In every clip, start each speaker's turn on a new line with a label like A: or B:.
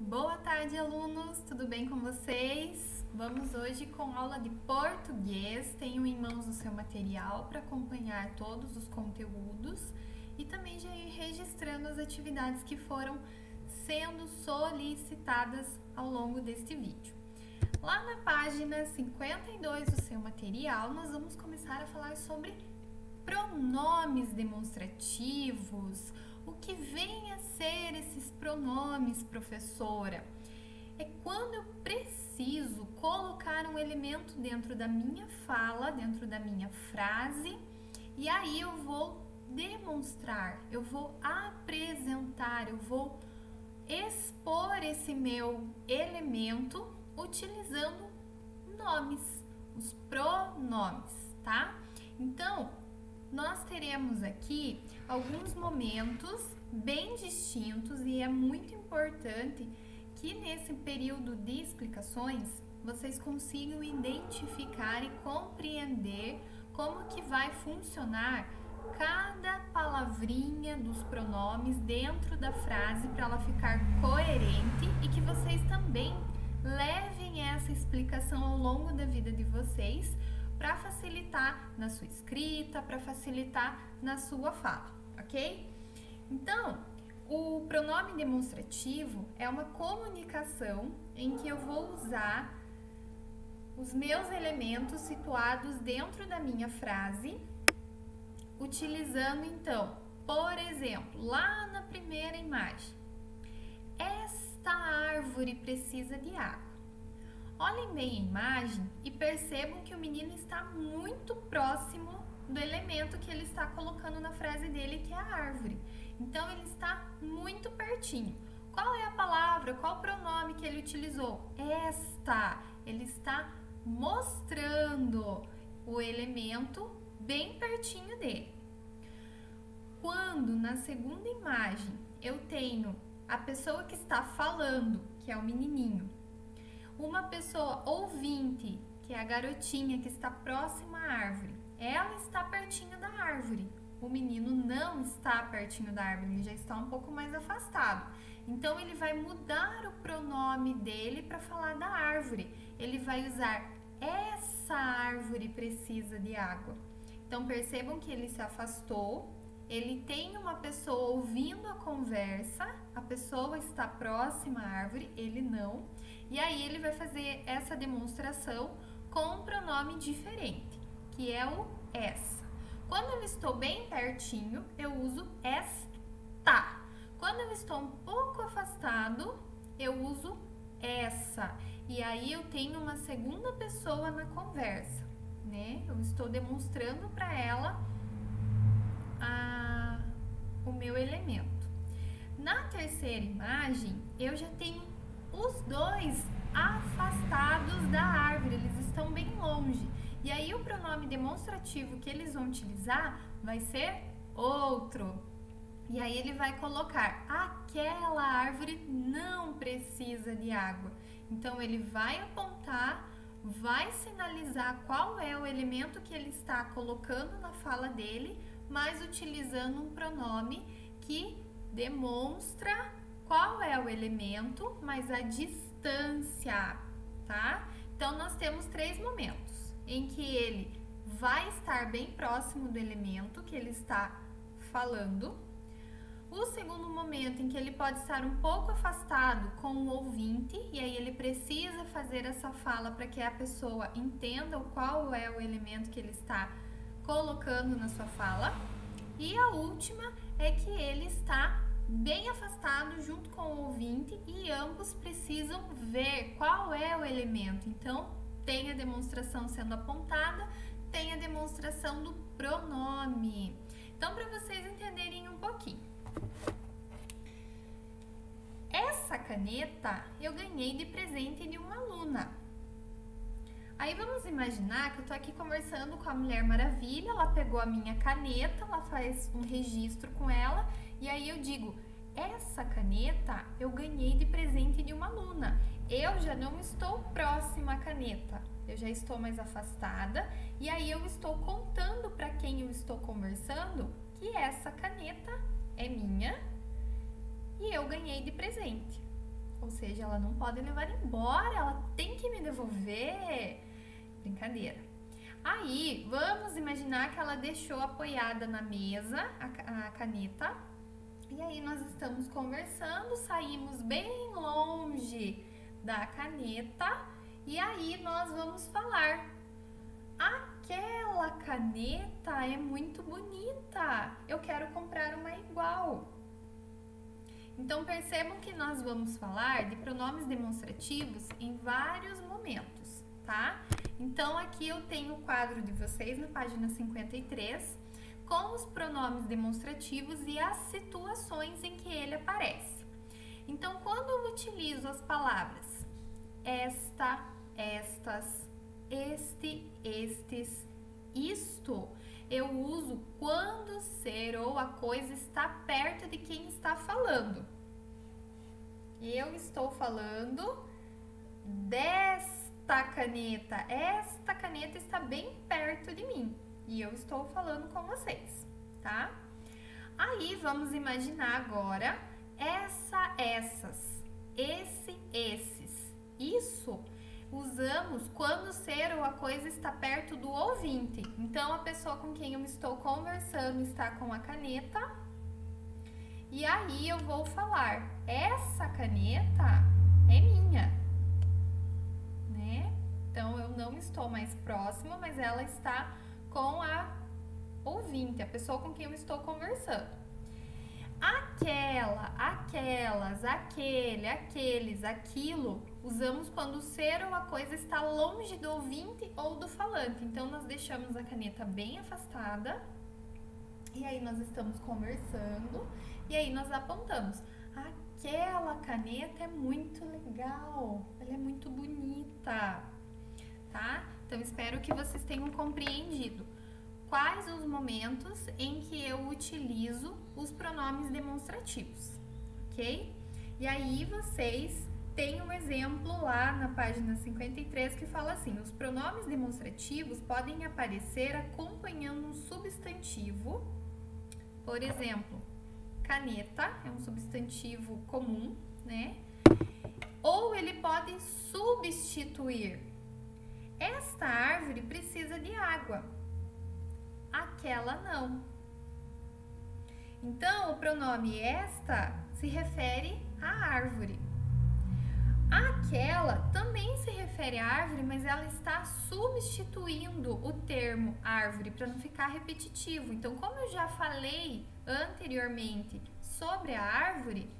A: Boa tarde, alunos! Tudo bem com vocês? Vamos hoje com aula de português. Tenho em mãos o seu material para acompanhar todos os conteúdos e também já ir registrando as atividades que foram sendo solicitadas ao longo deste vídeo. Lá na página 52 do seu material, nós vamos começar a falar sobre pronomes demonstrativos. O que vem a ser esses pronomes, professora? É quando eu preciso colocar um elemento dentro da minha fala, dentro da minha frase, e aí eu vou demonstrar, eu vou apresentar, eu vou expor esse meu elemento utilizando nomes, os pronomes, tá? Então, nós teremos aqui alguns momentos bem distintos e é muito importante que nesse período de explicações vocês consigam identificar e compreender como que vai funcionar cada palavrinha dos pronomes dentro da frase para ela ficar coerente e que vocês também levem essa explicação ao longo da vida de vocês para facilitar na sua escrita, para facilitar na sua fala, ok? Então, o pronome demonstrativo é uma comunicação em que eu vou usar os meus elementos situados dentro da minha frase, utilizando então, por exemplo, lá na primeira imagem, esta árvore precisa de água. Olhem bem a imagem e percebam que o menino está muito próximo do elemento que ele está colocando na frase dele, que é a árvore. Então, ele está muito pertinho. Qual é a palavra, qual o pronome que ele utilizou? Esta. Ele está mostrando o elemento bem pertinho dele. Quando na segunda imagem eu tenho a pessoa que está falando, que é o menininho, uma pessoa ouvinte, que é a garotinha que está próxima à árvore, ela está pertinho da árvore. O menino não está pertinho da árvore, ele já está um pouco mais afastado. Então, ele vai mudar o pronome dele para falar da árvore. Ele vai usar essa árvore precisa de água. Então, percebam que ele se afastou. Ele tem uma pessoa ouvindo a conversa, a pessoa está próxima à árvore, ele não. E aí ele vai fazer essa demonstração com um pronome diferente, que é o essa. Quando eu estou bem pertinho, eu uso esta. Quando eu estou um pouco afastado, eu uso essa. E aí eu tenho uma segunda pessoa na conversa, né? Eu estou demonstrando para ela o meu elemento. Na terceira imagem, eu já tenho os dois afastados da árvore, eles estão bem longe. E aí o pronome demonstrativo que eles vão utilizar vai ser outro. E aí ele vai colocar aquela árvore não precisa de água. Então ele vai apontar, vai sinalizar qual é o elemento que ele está colocando na fala dele, mas utilizando um pronome que demonstra qual é o elemento, mas a distância, tá? Então, nós temos três momentos em que ele vai estar bem próximo do elemento que ele está falando. O segundo momento em que ele pode estar um pouco afastado com o ouvinte, e aí ele precisa fazer essa fala para que a pessoa entenda qual é o elemento que ele está colocando na sua fala. E a última é que ele está bem afastado junto com o ouvinte e ambos precisam ver qual é o elemento. Então, tem a demonstração sendo apontada, tem a demonstração do pronome. Então, para vocês entenderem um pouquinho. Essa caneta eu ganhei de presente de uma aluna. Aí vamos imaginar que eu tô aqui conversando com a Mulher Maravilha, ela pegou a minha caneta, ela faz um registro com ela, e aí eu digo, essa caneta eu ganhei de presente de uma aluna. Eu já não estou próxima à caneta, eu já estou mais afastada, e aí eu estou contando para quem eu estou conversando que essa caneta é minha e eu ganhei de presente. Ou seja, ela não pode levar embora, ela tem que me devolver. Brincadeira. Aí, vamos imaginar que ela deixou apoiada na mesa a caneta. E aí nós estamos conversando, saímos bem longe da caneta e aí nós vamos falar: aquela caneta é muito bonita, eu quero comprar uma igual. Então percebam que nós vamos falar de pronomes demonstrativos em vários momentos, tá? Então aqui eu tenho o quadro de vocês na página 53 com os pronomes demonstrativos e as situações em que ele aparece. Então quando eu utilizo as palavras esta, estas, este, estes, isto, eu uso quando o ser ou a coisa está perto de quem está falando. Eu estou falando desta caneta. Esta caneta está bem perto de mim e eu estou falando com vocês, tá? Aí vamos imaginar agora essa, essas, esse, esses. Isso usamos quando o ser ou a coisa está perto do ouvinte. Então, a pessoa com quem eu estou conversando está com a caneta. E aí eu vou falar: essa caneta é minha, né? Então, eu não estou mais próxima, mas ela está com a ouvinte, a pessoa com quem eu estou conversando. Aquela, aquelas, aquele, aqueles, aquilo, usamos quando o ser ou a coisa está longe do ouvinte ou do falante. Então, nós deixamos a caneta bem afastada e aí nós estamos conversando e aí nós apontamos: aquela caneta é muito legal, ela é muito bonita, tá? Então, espero que vocês tenham compreendido quais os momentos em que eu utilizo os pronomes demonstrativos, ok? E aí vocês têm um exemplo lá na página 53 que fala assim: os pronomes demonstrativos podem aparecer acompanhando um substantivo. Por exemplo, caneta é um substantivo comum, né? Ou ele pode substituir: esta árvore precisa de água, aquela não. Então, o pronome esta se refere à árvore. Aquela também se refere à árvore, mas ela está substituindo o termo árvore para não ficar repetitivo. Então, como eu já falei anteriormente sobre a árvore,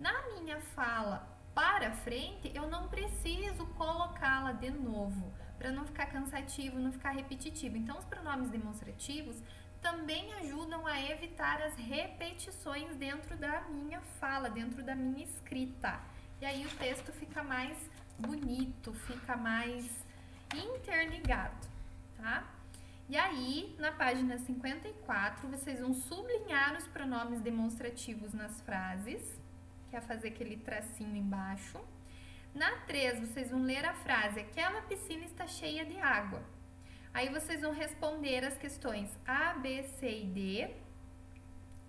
A: na minha fala para frente, eu não preciso colocá-la de novo, para não ficar cansativo, não ficar repetitivo. Então, os pronomes demonstrativos também ajudam a evitar as repetições dentro da minha fala, dentro da minha escrita. E aí o texto fica mais bonito, fica mais interligado, tá? E aí, na página 54, vocês vão sublinhar os pronomes demonstrativos nas frases, que é fazer aquele tracinho embaixo. Na 3, vocês vão ler a frase: aquela piscina está cheia de água. Aí vocês vão responder as questões A, B, C e D.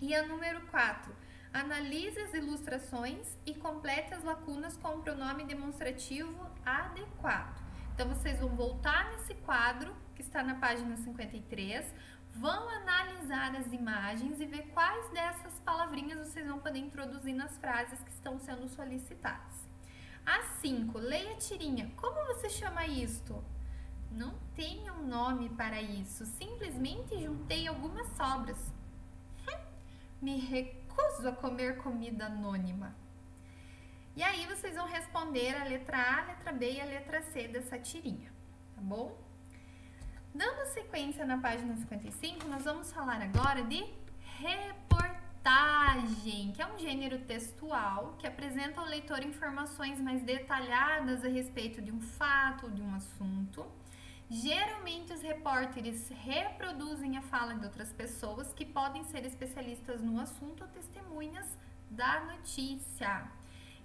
A: E a número 4, analise as ilustrações e complete as lacunas com o pronome demonstrativo adequado. Então, vocês vão voltar nesse quadro que está na página 53, vão analisar as imagens e ver quais dessas palavrinhas vocês vão poder introduzir nas frases que estão sendo solicitadas. A 5, leia a tirinha. Como você chama isto? Não tem um nome para isso, simplesmente juntei algumas sobras. Me recuso a comer comida anônima. E aí vocês vão responder a letra A, a letra B e a letra C dessa tirinha, tá bom? Dando sequência na página 55, nós vamos falar agora de reportagem, que é um gênero textual que apresenta ao leitor informações mais detalhadas a respeito de um fato ou de um assunto. Geralmente os repórteres reproduzem a fala de outras pessoas que podem ser especialistas no assunto ou testemunhas da notícia.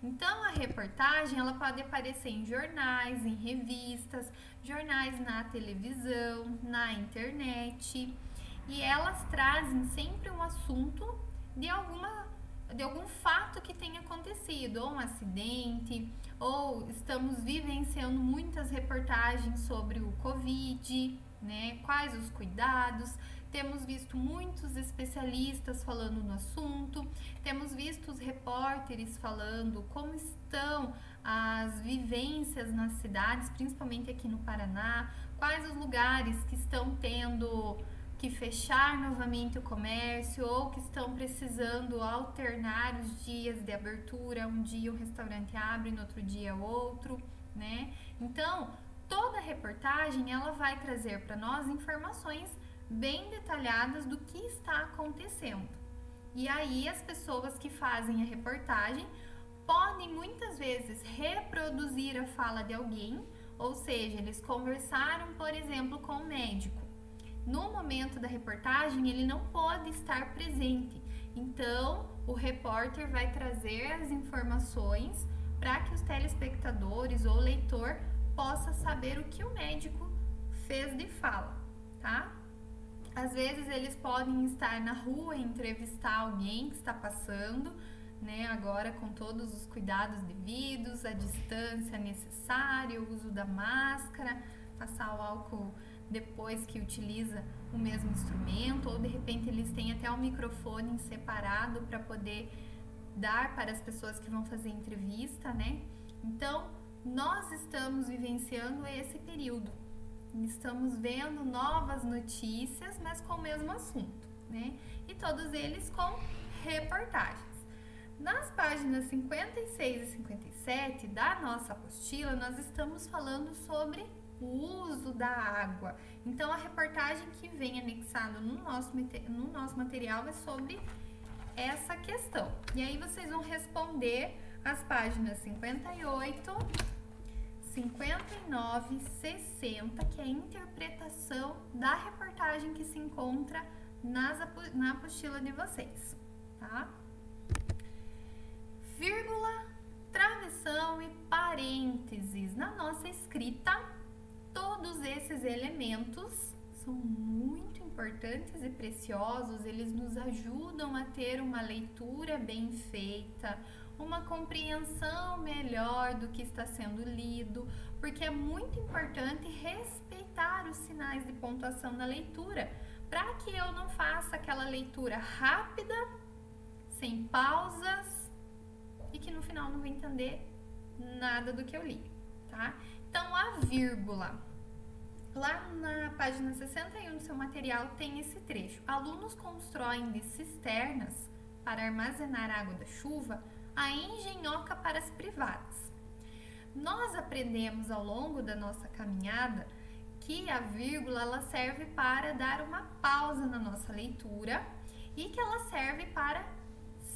A: Então, a reportagem ela pode aparecer em jornais, em revistas, jornais na televisão, na internet, e elas trazem sempre um assunto de algum fato que tenha acontecido, ou um acidente, ou estamos vivenciando muitas reportagens sobre o Covid, né? Quais os cuidados. Temos visto muitos especialistas falando no assunto, temos visto os repórteres falando como estão as vivências nas cidades, principalmente aqui no Paraná, quais os lugares que estão tendo que fechar novamente o comércio ou que estão precisando alternar os dias de abertura, um dia o restaurante abre, no outro dia outro, né? Então, toda a reportagem ela vai trazer para nós informações bem detalhadas do que está acontecendo. E aí as pessoas que fazem a reportagem podem muitas vezes reproduzir a fala de alguém, ou seja, eles conversaram, por exemplo, com o médico. No momento da reportagem, ele não pode estar presente. Então, o repórter vai trazer as informações para que os telespectadores ou leitor possa saber o que o médico fez de fala, tá? Às vezes eles podem estar na rua e entrevistar alguém que está passando, né? Agora com todos os cuidados devidos, a distância necessária, o uso da máscara, passar o álcool depois que utiliza o mesmo instrumento, ou de repente eles têm até um microfone separado para poder dar para as pessoas que vão fazer entrevista, né? Então, nós estamos vivenciando esse período. Estamos vendo novas notícias, mas com o mesmo assunto, né? E todos eles com reportagens. Nas páginas 56 e 57 da nossa apostila, nós estamos falando sobre o uso da água. Então, a reportagem que vem anexada no nosso material é sobre essa questão. E aí, vocês vão responder as páginas 58, 59 e 60, que é a interpretação da reportagem que se encontra na apostila de vocês, tá? Vírgula, travessão e parênteses. Na nossa escrita, todos esses elementos são muito importantes e preciosos, eles nos ajudam a ter uma leitura bem feita, uma compreensão melhor do que está sendo lido, porque é muito importante respeitar os sinais de pontuação na leitura, para que eu não faça aquela leitura rápida, sem pausas, e que no final não vou entender nada do que eu li, tá? Então, a vírgula. Lá na página 61 do seu material tem esse trecho. Alunos constroem de cisternas para armazenar água da chuva a engenhoca para as privadas. Nós aprendemos ao longo da nossa caminhada que a vírgula ela serve para dar uma pausa na nossa leitura e que ela serve para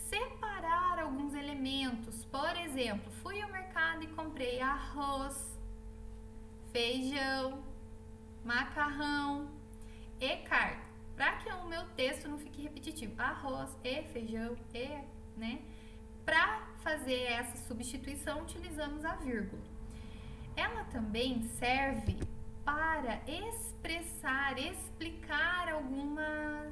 A: separar alguns elementos. Por exemplo, fui ao mercado e comprei arroz, feijão, macarrão e carne. Para que o meu texto não fique repetitivo, arroz e feijão e, né? Para fazer essa substituição, utilizamos a vírgula. Ela também serve para expressar, explicar alguma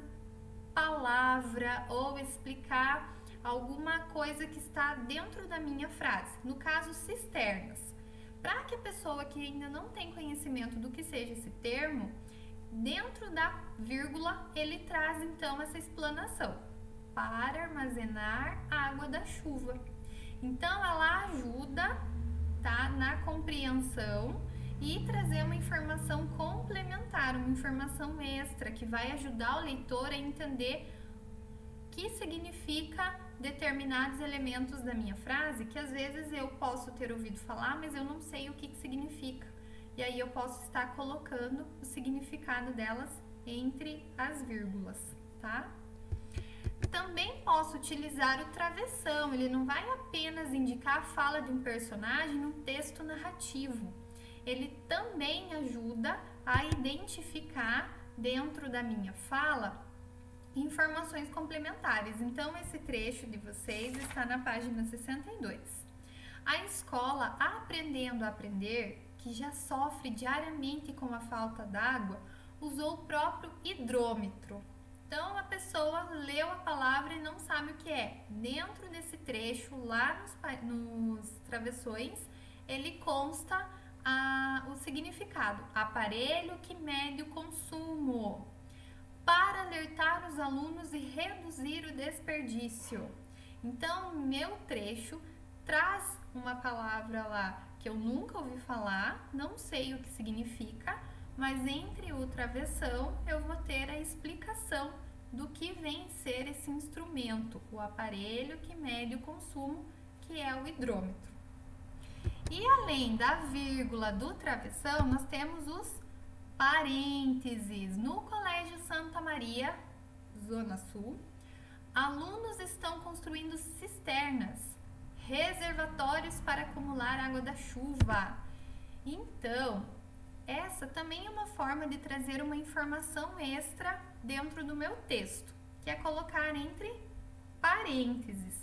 A: palavra ou explicar alguma coisa que está dentro da minha frase. No caso, cisternas. Para que a pessoa que ainda não tem conhecimento do que seja esse termo, dentro da vírgula, ele traz então essa explanação. Para armazenar água da chuva. Então, ela ajuda, tá, na compreensão e trazer uma informação complementar, uma informação extra que vai ajudar o leitor a entender o que significa determinados elementos da minha frase, que às vezes eu posso ter ouvido falar, mas eu não sei o que significa. E aí eu posso estar colocando o significado delas entre as vírgulas, tá? Também posso utilizar o travessão, ele não vai apenas indicar a fala de um personagem no texto narrativo. Ele também ajuda a identificar dentro da minha fala informações complementares. Então, esse trecho de vocês está na página 62. A escola Aprendendo a Aprender, que já sofre diariamente com a falta d'água, usou o próprio hidrômetro. Então a pessoa leu a palavra e não sabe o que é. Dentro desse trecho, lá nos travessões, ele consta o significado: aparelho que mede o consumo, para alertar os alunos e reduzir o desperdício. Então, meu trecho traz uma palavra lá que eu nunca ouvi falar, não sei o que significa, mas entre o travessão eu vou ter a explicação do que vem ser esse instrumento, o aparelho que mede o consumo, que é o hidrômetro. E além da vírgula do travessão, nós temos os parênteses. No Colégio Santa Maria, Zona Sul, alunos estão construindo cisternas, reservatórios para acumular água da chuva. Então, essa também é uma forma de trazer uma informação extra dentro do meu texto, que é colocar entre parênteses.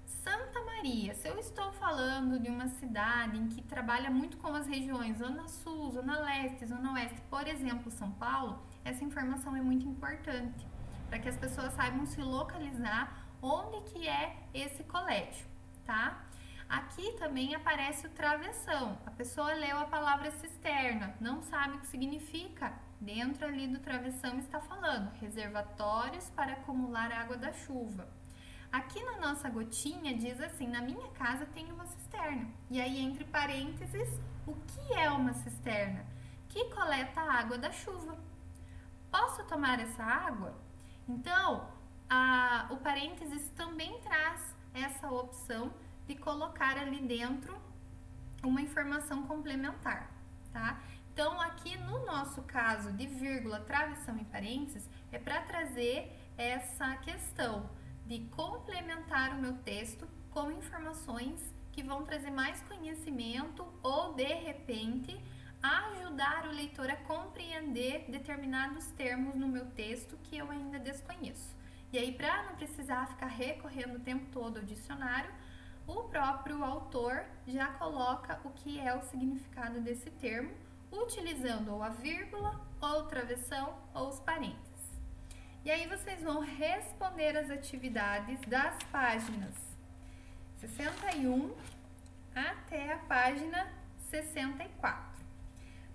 A: Santa Maria, se eu estou falando de uma cidade em que trabalha muito com as regiões Zona Sul, Zona Leste, Zona Oeste, por exemplo, São Paulo, essa informação é muito importante para que as pessoas saibam se localizar onde que é esse colégio, tá? Aqui também aparece o travessão. A pessoa leu a palavra cisterna, não sabe o que significa. Dentro ali do travessão está falando reservatórios para acumular água da chuva. Aqui na nossa gotinha diz assim: na minha casa tem uma cisterna. E aí entre parênteses, o que é uma cisterna? Que coleta a água da chuva. Posso tomar essa água? Então, o parênteses também traz essa opção de colocar ali dentro uma informação complementar, tá? Então, aqui no nosso caso de vírgula, travessão e parênteses, é para trazer essa questão de complementar o meu texto com informações que vão trazer mais conhecimento ou, de repente, ajudar o leitor a compreender determinados termos no meu texto que eu ainda desconheço. E aí, para não precisar ficar recorrendo o tempo todo ao dicionário, o próprio autor já coloca o que é o significado desse termo, utilizando ou a vírgula, ou o travessão, ou os parênteses. E aí vocês vão responder as atividades das páginas 61 até a página 64.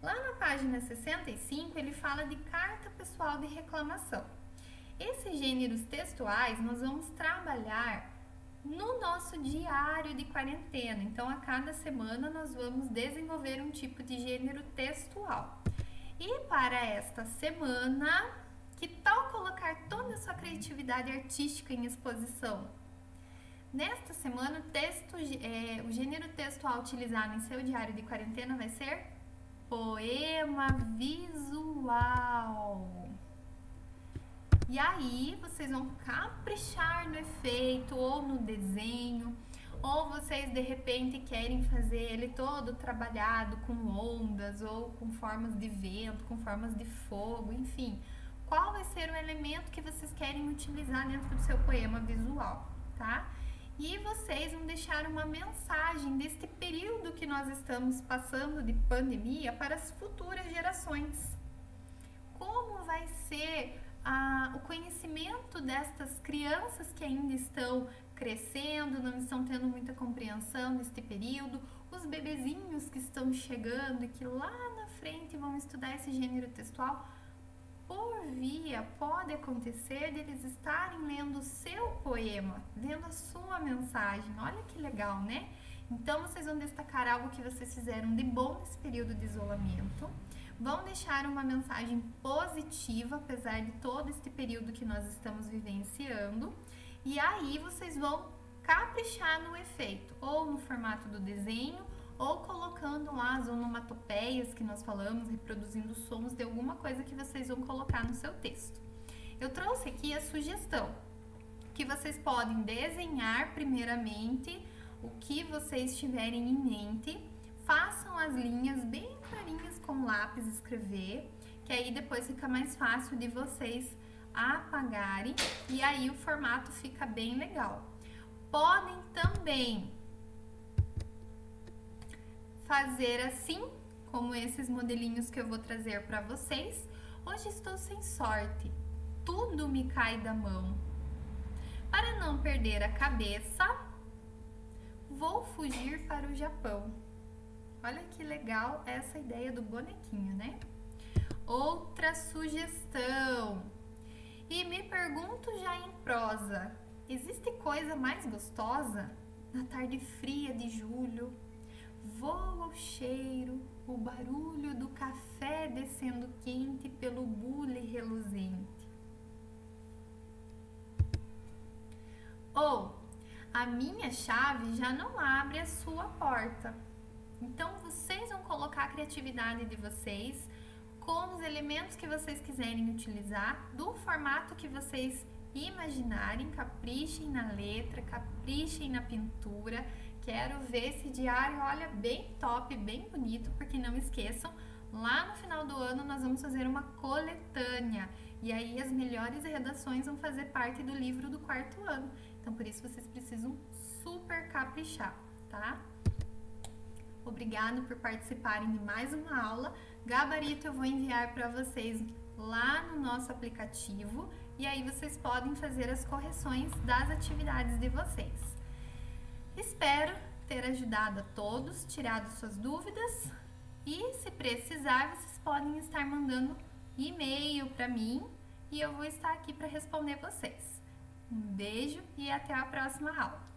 A: Lá na página 65, ele fala de carta pessoal de reclamação. Esses gêneros textuais nós vamos trabalhar no nosso diário de quarentena. Então, a cada semana nós vamos desenvolver um tipo de gênero textual. E para esta semana, que tal colocar toda a sua criatividade artística em exposição? Nesta semana, o gênero textual utilizado em seu diário de quarentena vai ser poema visual. E aí, vocês vão caprichar no efeito ou no desenho, ou vocês de repente querem fazer ele todo trabalhado com ondas ou com formas de vento, com formas de fogo, enfim. Qual vai ser o elemento que vocês querem utilizar dentro do seu poema visual, tá? E vocês vão deixar uma mensagem deste período que nós estamos passando de pandemia para as futuras gerações. Como vai ser o conhecimento destas crianças que ainda estão crescendo, não estão tendo muita compreensão neste período, os bebezinhos que estão chegando e que lá na frente vão estudar esse gênero textual? Por via, pode acontecer deles estarem lendo o seu poema, lendo a sua mensagem. Olha que legal, né? Então, vocês vão destacar algo que vocês fizeram de bom nesse período de isolamento. Vão deixar uma mensagem positiva, apesar de todo este período que nós estamos vivenciando. E aí, vocês vão caprichar no efeito, ou no formato do desenho, ou colocando lá as onomatopeias que nós falamos, reproduzindo sons de alguma coisa que vocês vão colocar no seu texto. Eu trouxe aqui a sugestão que vocês podem desenhar primeiramente o que vocês tiverem em mente, façam as linhas bem clarinhas com lápis, escrever, que aí depois fica mais fácil de vocês apagarem e aí o formato fica bem legal. Podem também fazer assim, como esses modelinhos que eu vou trazer para vocês. Hoje estou sem sorte. tudo me cai da mão. Para não perder a cabeça, vou fugir para o Japão. Olha que legal essa ideia do bonequinho, né? Outra sugestão. E me pergunto já em prosa, existe coisa mais gostosa? Na tarde fria de julho, voa o cheiro, o barulho do café descendo quente pelo bule reluzente. Ou, a minha chave já não abre a sua porta. Então, vocês vão colocar a criatividade de vocês com os elementos que vocês quiserem utilizar, do formato que vocês imaginarem. Caprichem na letra, caprichem na pintura. Quero ver esse diário, olha, bem top, bem bonito, porque não esqueçam, lá no final do ano nós vamos fazer uma coletânea. E aí as melhores redações vão fazer parte do livro do 4º ano. Então, por isso vocês precisam super caprichar, tá? Obrigado por participarem de mais uma aula. Gabarito eu vou enviar para vocês lá no nosso aplicativo e aí vocês podem fazer as correções das atividades de vocês. Espero ter ajudado a todos, tirado suas dúvidas e se precisar vocês podem estar mandando e-mail para mim e eu vou estar aqui para responder vocês. Um beijo e até a próxima aula.